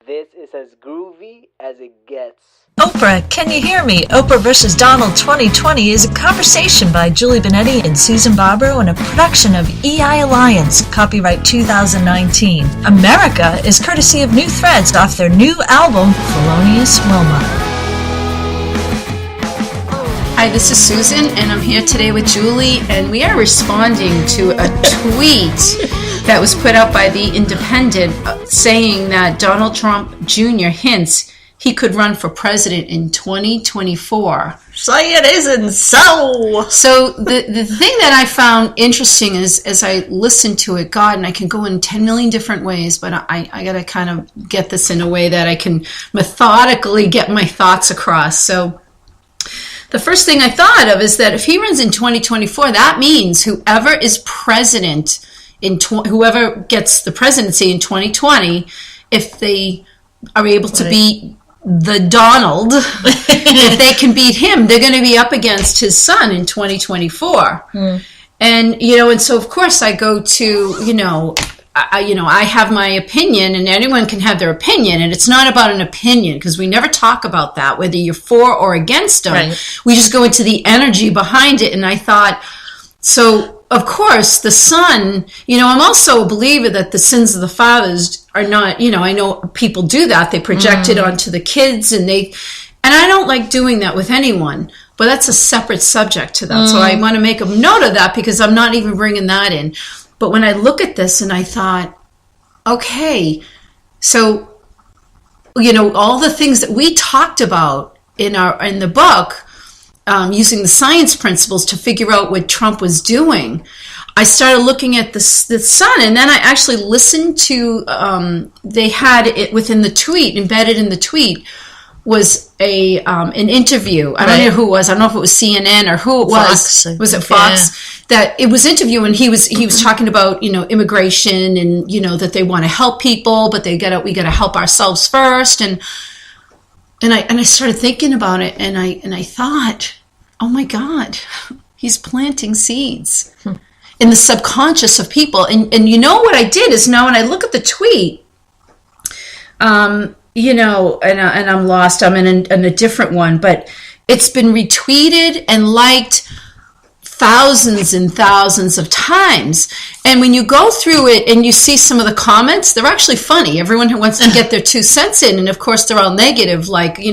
This is as groovy as it gets. Oprah, can you hear me? Oprah vs. Donald 2020 is a conversation by Julie Benetti and Susan Barbaro and a production of EI Alliance, copyright 2019. America is courtesy of New Threads off their new album, Felonious Wilma. Hi, this is Susan, and I'm here today with Julie, and we are responding to a tweet that was put out by The Independent saying that Donald Trump Jr. hints he could run for president in 2024. Say it isn't so! So the thing that I found interesting is, as I listened to it, God, and I can go in 10 million different ways, but I got to kind of get this in a way that I can methodically get my thoughts across. So the first thing I thought of is that if he runs in 2024, that means whoever is president whoever gets the presidency in 2020, if they are able to beat the Donald, if they can beat him, they're going to be up against his son in 2024. And so of course I go to I have my opinion, and anyone can have their opinion, and it's not about an opinion because we never talk about that, whether you're for or against them. Right. We just go into the energy behind it, and I thought, so of course the son, I'm also a believer that the sins of the fathers are not, I know people do that, they project it onto the kids, and I don't like doing that with anyone, but that's a separate subject to that. So I want to make a note of that because I'm not even bringing that in. But when I look at this and I thought, okay, so, all the things that we talked about in the book, using the science principles to figure out what Trump was doing, I started looking at the sun, and then I actually listened to, they had it within the tweet, embedded in the tweet, was an interview. I don't know who it was. I don't know if it was CNN or who it was. Fox. Was it Fox? Yeah. That it was interviewing. He was talking about immigration and that they want to help people, but we got to help ourselves first. And I started thinking about it, and I thought, oh my God, he's planting seeds in the subconscious of people. And what I did is now when I look at the tweet, and I'm lost. I'm in a different one, but it's been retweeted and liked thousands and thousands of times. And when you go through it and you see some of the comments, they're actually funny. Everyone who wants to get their 2 cents in, and of course they're all negative. Like you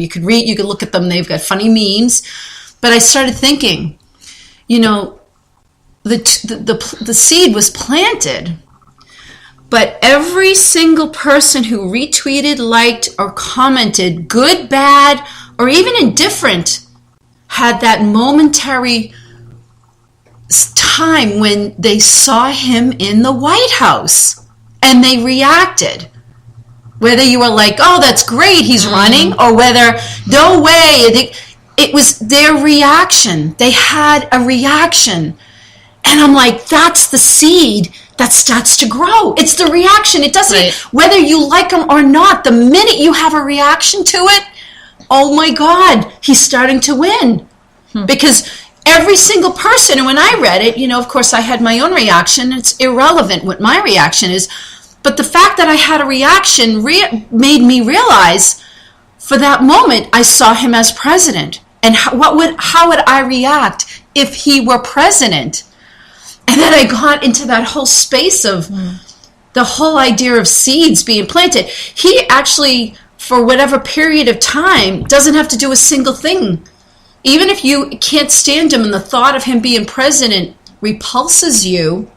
could look at them. They've got funny memes. But I started thinking, the seed was planted. But every single person who retweeted, liked, or commented, good, bad, or even indifferent, had that momentary time when they saw him in the White House and they reacted. Whether you were like, oh, that's great, he's running, or whether, no way, it was their reaction. They had a reaction. And I'm like, that's the seed that starts to grow. It's the reaction. It doesn't, whether you like them or not, the minute you have a reaction to it, oh my God, he's starting to win. Because every single person, and when I read it, of course I had my own reaction. It's irrelevant what my reaction is. But the fact that I had a reaction made me realize for that moment I saw him as president. And how would I react if he were president? And then I got into that whole space of the whole idea of seeds being planted. He actually, for whatever period of time, doesn't have to do a single thing. Even if you can't stand him and the thought of him being president repulses you,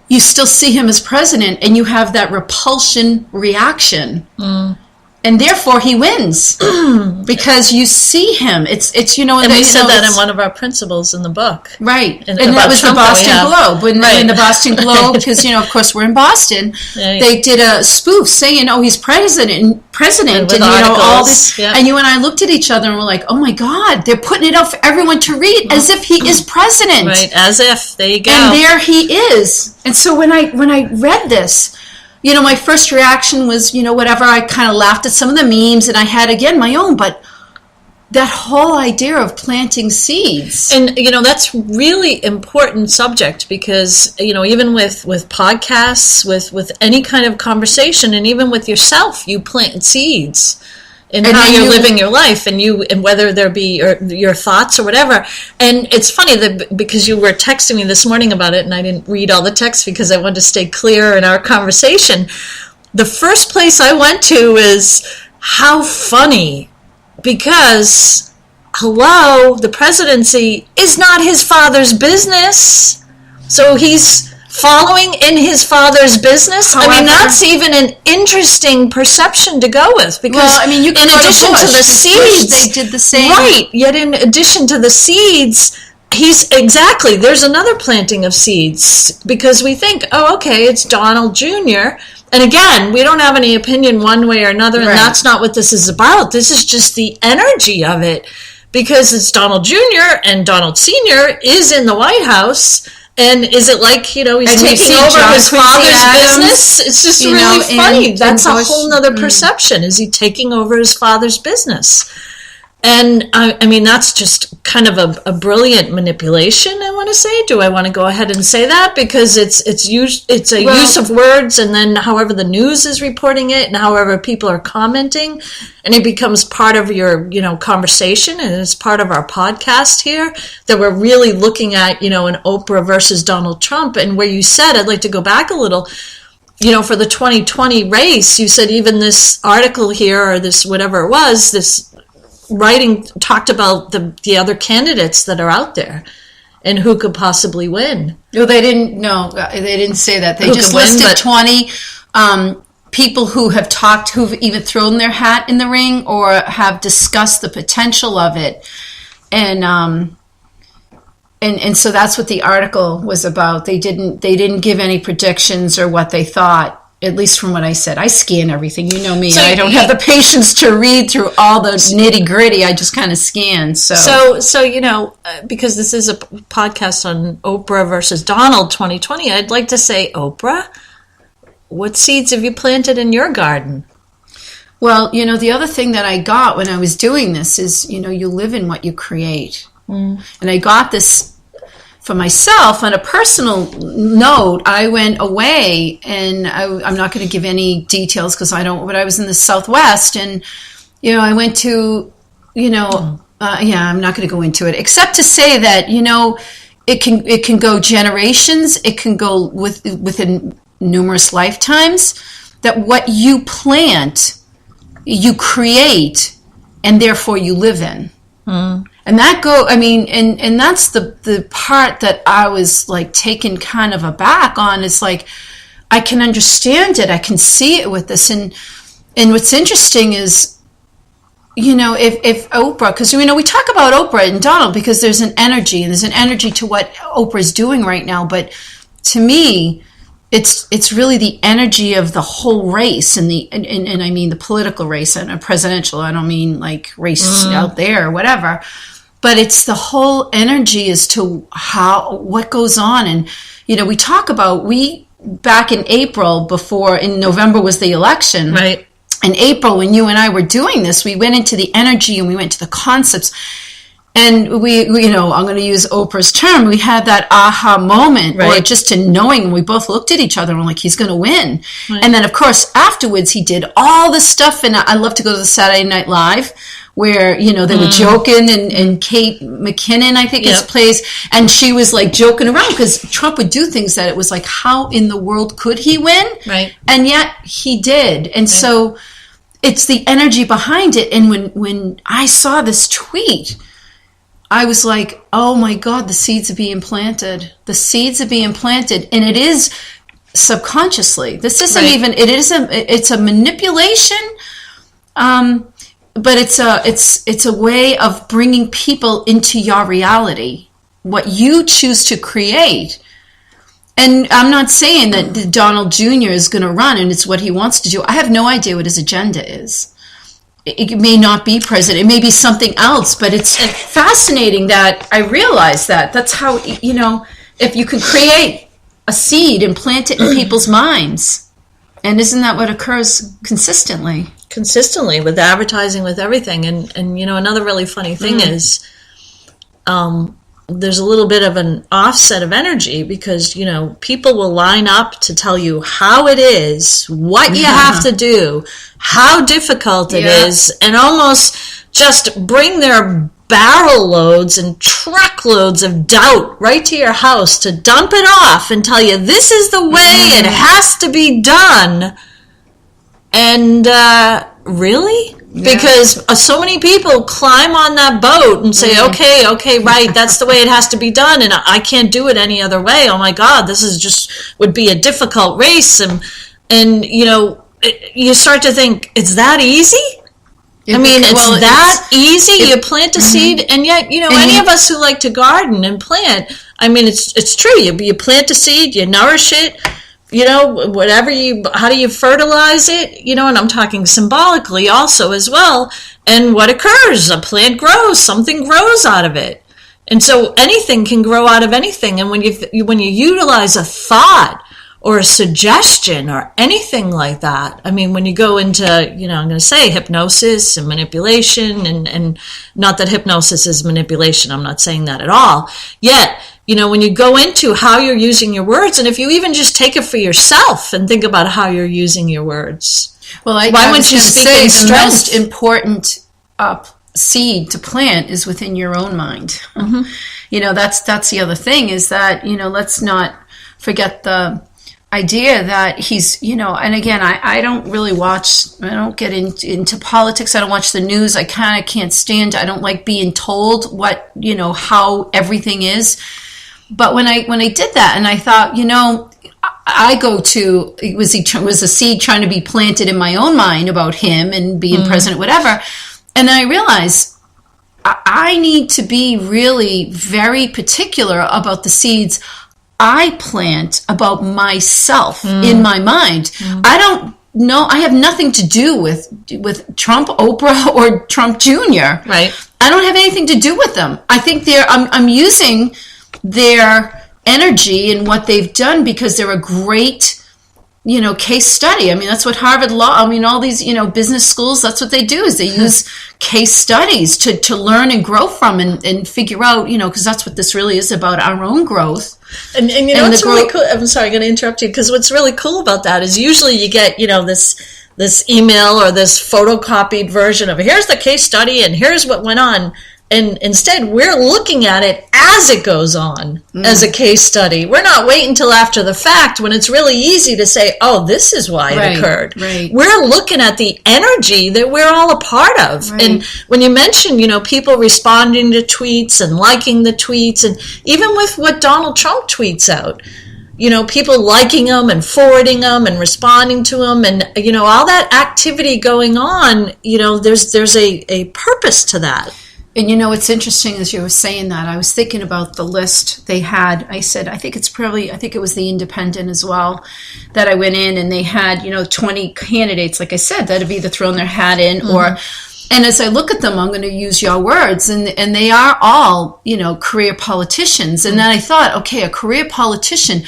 you still see him as president and you have that repulsion reaction. And therefore he wins because you see him. It's and we said that in one of our principles in the book, right? And that was Trump, the Boston Globe. When the Boston Globe, because of course we're in Boston, they did a spoof saying, "Oh, he's president," and all this. Yeah. And you and I looked at each other and we're like, "Oh my God, they're putting it out for everyone to read as if he is president." Right, as if. There you go. And there he is. And so when I read this, my first reaction was, whatever. I kind of laughed at some of the memes, and I had, again, my own. But that whole idea of planting seeds. And, that's really important subject because, even with podcasts, with any kind of conversation, and even with yourself, you plant seeds in how you're living your life, and whether there be your thoughts or whatever. And it's funny that because you were texting me this morning about it, and I didn't read all the text because I wanted to stay clear in our conversation. The first place I went to is how funny, because, hello, the presidency is not his father's business. So he's following in his father's business. However, that's even an interesting perception to go with, because you can in addition to the seeds, they did the same. Right, yet in addition to the seeds, there's another planting of seeds, because we think, oh, okay, it's Donald Jr., and again, we don't have any opinion one way or another, and that's not what this is about. This is just the energy of it, because it's Donald Jr. and Donald Sr. is in the White House, and is it like, he's taking over his father's business? It's just really funny. That's a whole nother perception. Is he taking over his father's business? And that's just kind of a brilliant manipulation, I want to say. Do I want to go ahead and say that? Because it's a use of words, and then however the news is reporting it, and however people are commenting, and it becomes part of your, conversation, and it's part of our podcast here, that we're really looking at, an Oprah versus Donald Trump. And where you said, I'd like to go back a little, for the 2020 race, you said even this article here, or this whatever it was, this writing talked about the other candidates that are out there and who could possibly win. No, they didn't. No, they didn't say that. They just listed 20 people who have talked, who've either thrown their hat in the ring or have discussed the potential of it, and so that's what the article was about. They didn't give any predictions or what they thought. At least from what I said. I scan everything. You know me. So I don't have the patience to read through all the nitty gritty. I just kind of scan. So because this is a podcast on Oprah versus Donald 2020, I'd like to say, Oprah, what seeds have you planted in your garden? Well, the other thing that I got when I was doing this is, you live in what you create. And I got this for myself. On a personal note, I went away, and I'm not going to give any details because but I was in the Southwest, and, I went to, I'm not going to go into it, except to say that, it can go generations, it can go within numerous lifetimes, that what you plant, you create, and therefore you live in. And that and that's the part that I was like taken kind of aback on. It's like, I can understand it. I can see it with this. And what's interesting is, if Oprah, because, we talk about Oprah and Donald because there's an energy, and there's an energy to what Oprah's doing right now. But to me, it's really the energy of the whole race, and I mean the political race and a presidential. I don't mean like race out there or whatever, but it's the whole energy as to what goes on. And we talk about back in April, in November was the election, right? In April, when you and I were doing this, we went into the energy and we went to the concepts. And we I'm going to use Oprah's term, we had that aha moment, right? Or just to knowing, we both looked at each other and we're like, he's going to win. Right. And then, of course, afterwards, he did all this stuff. And I love to go to the Saturday Night Live where, they were joking, and Kate McKinnon, I think, is plays. And she was like joking around because Trump would do things that it was like, how in the world could he win? Right. And yet he did. And so it's the energy behind it. And when I saw this tweet, I was like, oh my God, the seeds are being planted. The seeds are being planted. And it is subconsciously. This isn't even, it's a manipulation. But it's a way of bringing people into your reality, what you choose to create. And I'm not saying that Donald Jr. is going to run and it's what he wants to do. I have no idea what his agenda is. It may not be president. It may be something else, but it's fascinating that I realize that. That's how, if you can create a seed and plant it in people's minds. And isn't that what occurs consistently? Consistently with advertising, with everything. And you know, another really funny thing is there's a little bit of an offset of energy because, you know, people will line up to tell you how it is, what you have to do, how difficult it is, and almost just bring their barrel loads and truckloads of doubt right to your house to dump it off and tell you this is the way it has to be done. And really? Yeah. Because so many people climb on that boat and say, okay, right, that's the way it has to be done, and I can't do it any other way. Oh my God, this is just would be a difficult race, and you know, you start to think, it's that easy? I mean, it's that easy? You plant a seed, and yet, you know, any of us who like to garden and plant, I mean, it's true. You plant a seed, you nourish it, you know, how do you fertilize it? You know, and I'm talking symbolically also as well. And what occurs? A plant grows, something grows out of it. And so anything can grow out of anything. And when you utilize a thought or a suggestion or anything like that, I mean, when you go into, you know, I'm going to say hypnosis and manipulation, and not that hypnosis is manipulation, I'm not saying that at all, yet, you know, when you go into how you're using your words, and if you even just take it for yourself and think about how you're using your words. Well, why wouldn't you speak in strength? The most important seed to plant is within your own mind. You know, that's the other thing, is that, you know, let's not forget the idea that he's, you know, and again, I don't really watch, I don't get into politics, I don't watch the news, I kind of can't stand, I don't like being told what, you know, how everything is. But when I did that, and I thought, you know, I go to, was a seed trying to be planted in my own mind about him and being president, whatever. And then I realized I need to be really very particular about the seeds I plant about myself in my mind. I don't know, I have nothing to do with Trump, Oprah, or Trump Jr. Right. I don't have anything to do with them. I think I'm using their energy and what they've done because they're a great, you know, case study. I mean, that's what Harvard Law, I mean, all these, you know, business schools, that's what they do, is they use case studies to learn and grow from and figure out, you know, because that's what this really is about, our own growth. And you know, what's really cool, I'm sorry, I'm going to interrupt you, because what's really cool about that is usually you get, you know, this email or this photocopied version of here's the case study and here's what went on. And instead, we're looking at it as it goes on, as a case study. We're not waiting until after the fact when it's really easy to say, oh, this is why it occurred. Right. We're looking at the energy that we're all a part of. Right. And when you mention, you know, people responding to tweets and liking the tweets, and even with what Donald Trump tweets out, you know, people liking them and forwarding them and responding to them, and, you know, all that activity going on, you know, there's a purpose to that. And you know, it's interesting as you were saying that, I was thinking about the list they had. I said, I think it was the Independent as well, that I went in and they had, you know, 20 candidates, like I said, that have either thrown their hat in or, and as I look at them, I'm going to use your words, and they are all, you know, career politicians. And then I thought, okay, a career politician,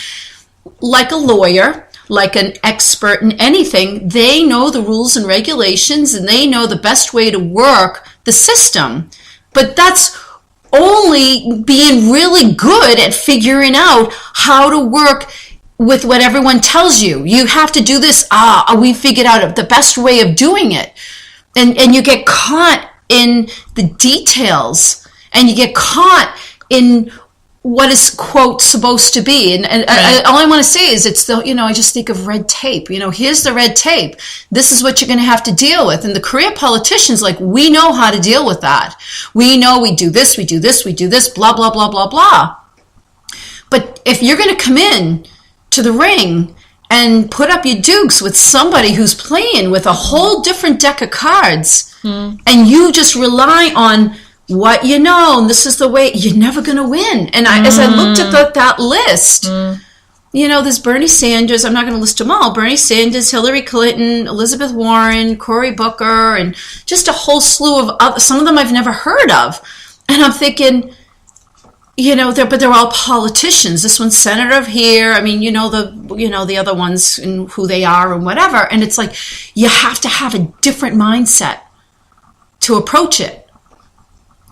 like a lawyer, like an expert in anything, they know the rules and regulations, and they know the best way to work the system. But that's only being really good at figuring out how to work with what everyone tells you. You have to do this. We figured out the best way of doing it. And you get caught in the details, and you get caught in what is, quote, supposed to be. And all I want to say is it's the, you know, I just think of red tape. You know, here's the red tape. This is what you're going to have to deal with. And the career politicians, like, we know how to deal with that. We know we do this, we do this, we do this, blah, blah, blah, blah, blah. But if you're going to come in to the ring and put up your dukes with somebody who's playing with a whole different deck of cards, and you just rely on what you know, and this is the way, you're never going to win. And as I looked at that list, you know, there's Bernie Sanders, I'm not going to list them all, Bernie Sanders, Hillary Clinton, Elizabeth Warren, Cory Booker, and just a whole slew of some of them I've never heard of. And I'm thinking, but they're all politicians. This one's senator here. I mean, the other ones and who they are and whatever. And it's like, you have to have a different mindset to approach it.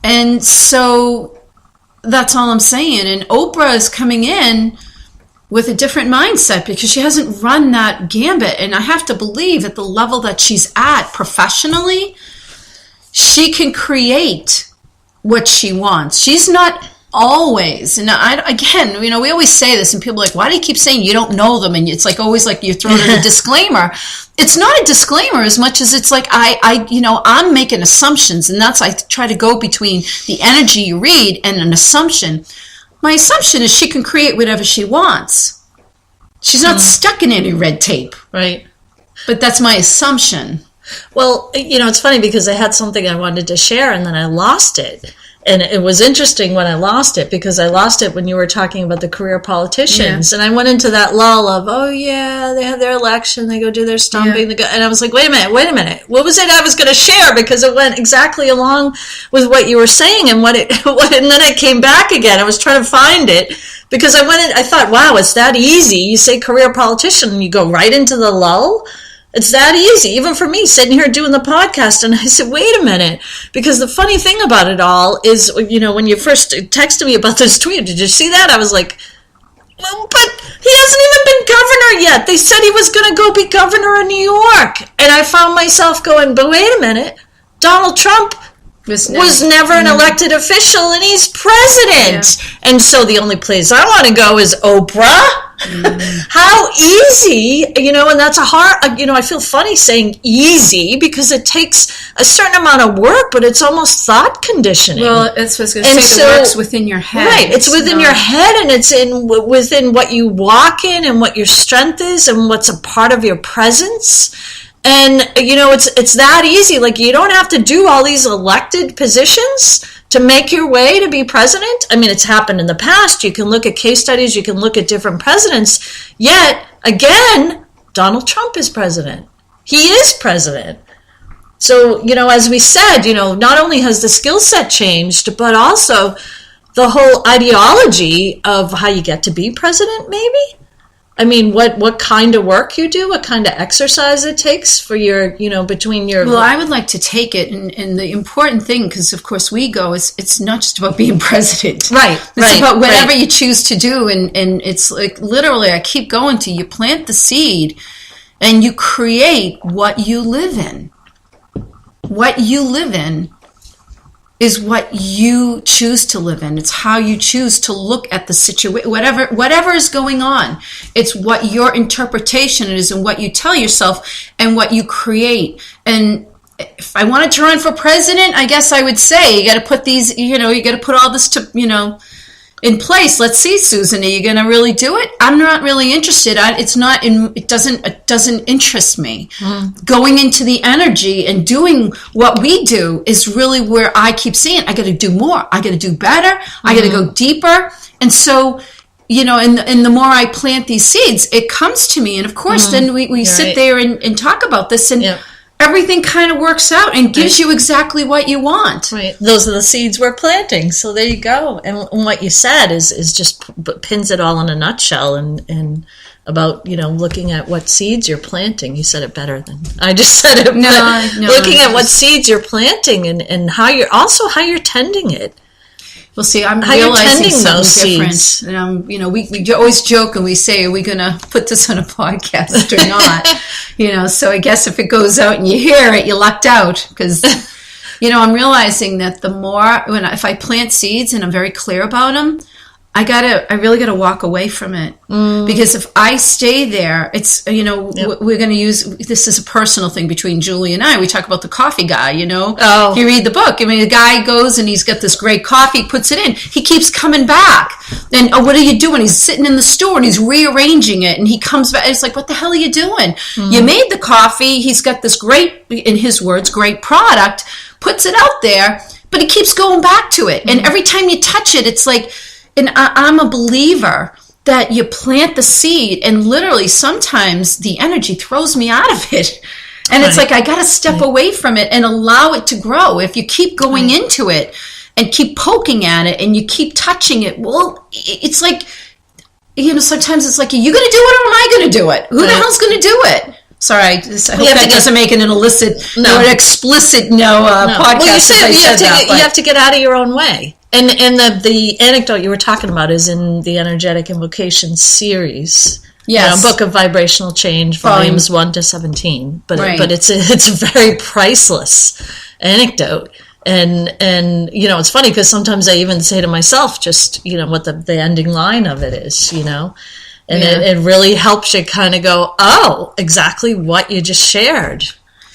And so that's all I'm saying. And Oprah is coming in with a different mindset because she hasn't run that gambit. And I have to believe at the level that she's at professionally, she can create what she wants. She's not always, and we always say this, and people are like, why do you keep saying you don't know them? And it's like always like you're throwing in a disclaimer. It's not a disclaimer as much as it's like I'm making assumptions, and that's I try to go between the energy you read and an assumption. My assumption is she can create whatever she wants. She's not stuck in any red tape, right? But that's my assumption. Well, it's funny because I had something I wanted to share and then I lost it. And it was interesting when I lost it because I lost it when you were talking about the career politicians. Yeah. And I went into that lull of, they have their election, they go do their stomping. Yeah. And I was like, wait a minute. What was it I was going to share? Because it went exactly along with what you were saying and and then I came back again. I was trying to find it because I thought, wow, it's that easy. You say career politician and you go right into the lull. It's that easy, even for me, sitting here doing the podcast. And I said, wait a minute, because the funny thing about it all is, when you first texted me about this tweet, did you see that? I was like, well, but he hasn't even been governor yet. They said he was going to go be governor of New York. And I found myself going, but wait a minute, Donald Trump was never an elected official and he's president. Yeah. And so the only place I want to go is Oprah. How easy, and that's a hard, I feel funny saying easy because it takes a certain amount of work, but it's almost thought conditioning. Well, that's what I was going to say, the work's within your head. Right, it's within your head and it's within what you walk in and what your strength is and what's a part of your presence. And, it's that easy. Like, you don't have to do all these elected positions to make your way to be president. I mean, it's happened in the past. You can look at case studies. You can look at different presidents. Yet, again, Donald Trump is president. He is president. So, as we said, not only has the skill set changed, but also the whole ideology of how you get to be president, maybe. I mean, what kind of work you do, what kind of exercise it takes for your, between your... Well, I would like to take it, and the important thing, because of course we go, it's not just about being president. Right, It's about whatever you choose to do, and it's like, literally, I keep going to, you plant the seed, and you create what you live in. What you live in is what you choose to live in. It's how you choose to look at the situation, whatever is going on. It's what your interpretation is and what you tell yourself and what you create. And if I wanted to run for president, I guess I would say you got to put these, you got to put all this in place. Let's see, Susan, are you going to really do it? I'm not really interested. It doesn't interest me. Going into the energy and doing what we do is really where I keep saying, I got to do more. I got to do better. I got to go deeper. And so, and the more I plant these seeds, it comes to me. And of course, then we sit there and talk about this and everything kind of works out and gives you exactly what you want. Right. Those are the seeds we're planting. So there you go. And what you said is just pins it all in a nutshell and about, looking at what seeds you're planting. You said it better than I just said it. Looking at what seeds you're planting and how you're tending it. Well, see, I'm realizing something different. And we always joke and we say, are we going to put this on a podcast or not? So I guess if it goes out and you hear it, you lucked out. Because, I'm realizing that the more, if I plant seeds and I'm very clear about them, I really got to walk away from it. Because if I stay there, it's, we're going to use, this is a personal thing between Julie and I. We talk about the coffee guy, Oh. You read the book. I mean, the guy goes and he's got this great coffee, puts it in. He keeps coming back. And what are you doing? He's sitting in the store and he's rearranging it. And he comes back. It's like, what the hell are you doing? You made the coffee. He's got this great, in his words, great product, puts it out there, but he keeps going back to it. And every time you touch it, it's like, and I'm a believer that you plant the seed and literally sometimes the energy throws me out of it. And it's like, I got to step away from it and allow it to grow. If you keep going into it and keep poking at it and you keep touching it, well, it's like, sometimes it's like, are you going to do it or am I going to do it? Who the hell's going to do it? Sorry, I hope that doesn't make it an explicit podcast. Well, you have to get out of your own way. And the anecdote you were talking about is in the Energetic Invocation series. Yes. Book of Vibrational Change, volumes 1 to 17. But it's a very priceless anecdote. And it's funny because sometimes I even say to myself just, what the ending line of it is, And it really helps you kind of go, oh, exactly what you just shared.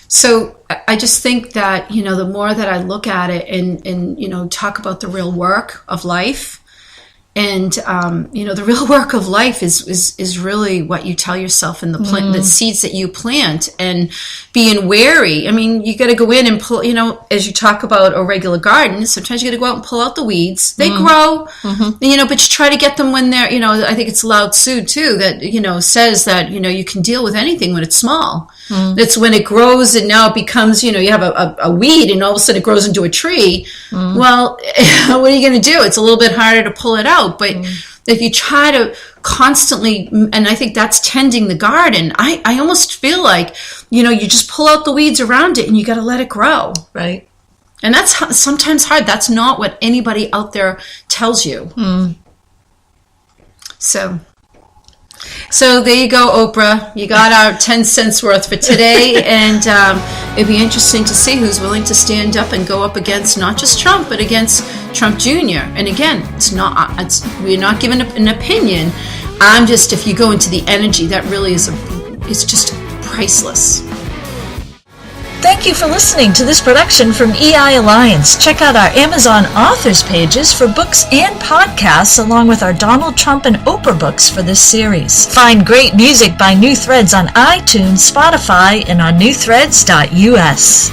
So I just think that, the more that I look at it and talk about the real work of life, and, the real work of life is really what you tell yourself in the seeds that you plant, and being wary. I mean, you got to go in and pull, as you talk about a regular garden, sometimes you got to go out and pull out the weeds. They grow, but you try to get them when they're, I think it's Lao Tzu too, that, says that, you can deal with anything when it's small. That's when it grows and now it becomes, you have a weed and all of a sudden it grows into a tree. Well, what are you going to do? It's a little bit harder to pull it out. But if you try to constantly, and I think that's tending the garden, I almost feel like, you just pull out the weeds around it and you got to let it grow. Right. And that's sometimes hard. That's not what anybody out there tells you. So there you go, Oprah. You got our 10 cents worth for today. And it'd be interesting to see who's willing to stand up and go up against not just Trump, but against Trump Jr. And again, we're not giving an opinion. If you go into the energy, that really it's just priceless. Thank you for listening to this production from EI Alliance. Check out our Amazon authors pages for books and podcasts, along with our Donald Trump and Oprah books for this series. Find great music by New Threads on iTunes, Spotify, and on newthreads.us.